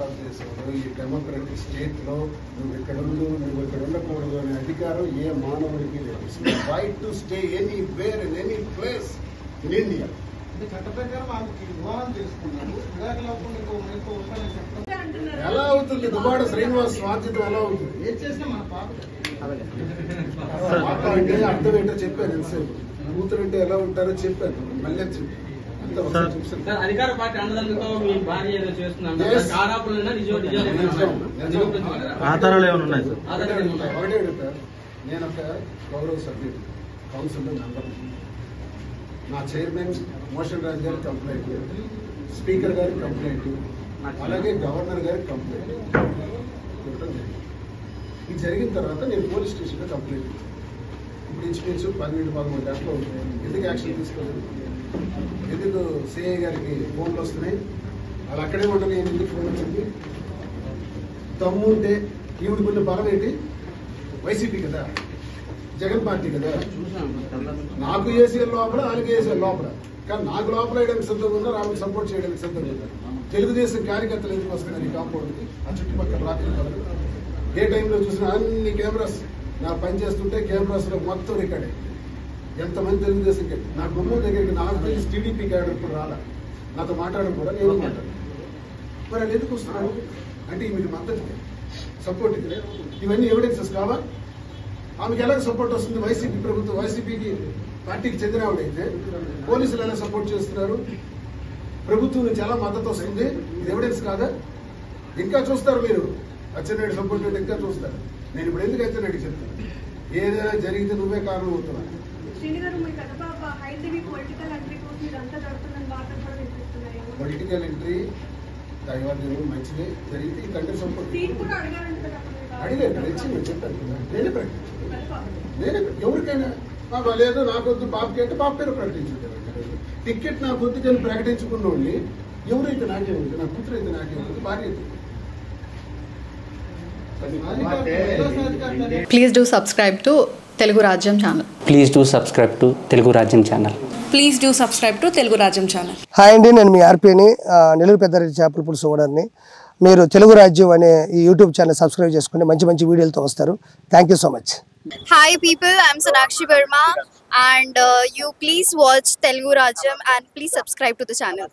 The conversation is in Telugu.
భారతదేశంలో ఈ డెమోక్రటిక్ స్టేట్లో నువ్వు ఇక్కడ ఉండకూడదు అనే అధికారం ఏ మానవుడికి లేదు. Right to stay anywhere in any place in India. చట్ట ప్రకారం ఆమెకి వివాహం చేసుకున్నాడు. ఎలా అవుతుంది? దుబాడ శ్రీనివాస్ స్వార్థితం ఎలా అవుతుంది? ఏం చేసినా మన పాప అంటే అర్థం ఏంటో చెప్పాను. ఎంతసేపు కూతురు అంటే ఎలా ఉంటారో చెప్పాను. మళ్ళీ అధికార పార్టీ అండదండతో మీ భార్య ఏదో చేస్తున్నాను ఆధారాలు ఏమైనా ఉన్నాయి సార్? ఒకటే అడుగుతారు. నేను ఒక గౌరవ సభ్యుడు, కౌన్సిల్లో మెంబర్. నా చైర్మన్ మోషన్ రాజు గారి కంప్లైంట్, స్పీకర్ గారి కంప్లైంట్, అలాగే గవర్నర్ గారి కంప్లైంట్ ఇవ్వడం జరిగింది. ఇది జరిగిన తర్వాత నేను పోలీస్ స్టేషన్లో కంప్లైంట్ ఇప్పుడు ఇంచుమించు 12-13 గంటలు ఎందుకు యాక్షన్ తీసుకోలేదు? ఎందుకు సిఐ గారికి ఫోన్లు వస్తున్నాయి? వాళ్ళు అక్కడే ఉండని ఎందుకు ఫోన్ వచ్చింది? దమ్ము ఉంటే ఈవిడికున్న బలం ఏంటి? వైసీపీ కదా, జగన్ పార్టీ కదా. నాకు ఏసీఎల్ లోపల, ఆయనకి ఏసీఎల్ లోపల. కానీ నాకు లోపల వేయడానికి సిద్ధంగా ఉన్నారు, ఆమెకు సపోర్ట్ చేయడానికి సిద్ధంగా ఉన్నారు. తెలుగుదేశం కార్యకర్తలు ఎందుకు వస్తున్నారు ఈ కాంపౌండ్కి? ఆ చుట్టుపక్కల రాత్రి పనులు ఏ టైంలో చూసినా అన్ని కెమెరాస్ నా పని చేస్తుంటే కెమెరాస్ లో మొత్తం రికార్డే. ఎంతమంది తెలుగుదేశం నా గుమ్మం దగ్గరికి నాకు తెలిసి టీడీపీ క్యాడర్ ఇప్పుడు రాలా, నాతో మాట్లాడడం కూడా నేను మాట్లాడు. మరి అది ఎందుకు వస్తున్నాను అంటే మీకు మద్దతు సపోర్ట్ ఇది. ఇవన్నీ ఎవిడెన్సెస్ కావా? ఆమెకి ఎలాగ సపోర్ట్ వస్తుంది? వైసీపీ ప్రభుత్వం, వైసీపీకి పార్టీకి చెందిన ఆవిడైతే పోలీసులు ఎలా సపోర్ట్ చేస్తున్నారు? ప్రభుత్వం నుంచి ఎలా మద్దతు వస్తుంది? ఇది ఎవిడెన్స్ కాదా? ఇంకా చూస్తారు మీరు. అచ్చెన్నాయుడు సపోర్ట్ ఉంటే ఇంకా చూస్తారు. నేను ఇప్పుడు ఎందుకు అచ్చెన్నాయుడికి చెప్తాను? ఏదైనా జరిగితే నువ్వే కారణం అవుతున్నా. పొలిటికల్ ఎంట్రీ దైవార్జనం మంచిదే జరిగితే ఈ కంటే సపోర్ట్ అడిగాను. ఇచ్చింది చెప్పాను. నేనే ఎవరికైనా లేదు నాకొద్దు బాబుకి అంటే బాబు పేరు ప్రకటించుంటారు. టికెట్ నా కొద్దిగా ప్రకటించుకున్న వాళ్ళని ఎవరైతే నాకే ఉంటుంది, నా కూతురు అయితే నాకే ఉంటుంది, భార్య అయితే. Please do subscribe to Telugu Rajyam channel. Please do subscribe to Telugu Rajyam channel. Please do subscribe to Telugu Rajyam channel. Hi అండి, నేను మీ ఆర్పీని, నెల్లూరు పెద్దారెడ్డి చేపల పులుసు ఓనర్ని. మీరు తెలుగు రాజ్యం అనే ఈ యూట్యూబ్ ఛానల్ సబ్స్క్రైబ్ చేసుకుని మంచి మంచి వీడియోలతో వస్తారు. Thank you so much. Hi people, I'm Sonakshi Verma and you please watch Telugu Rajyam and please subscribe to the channel.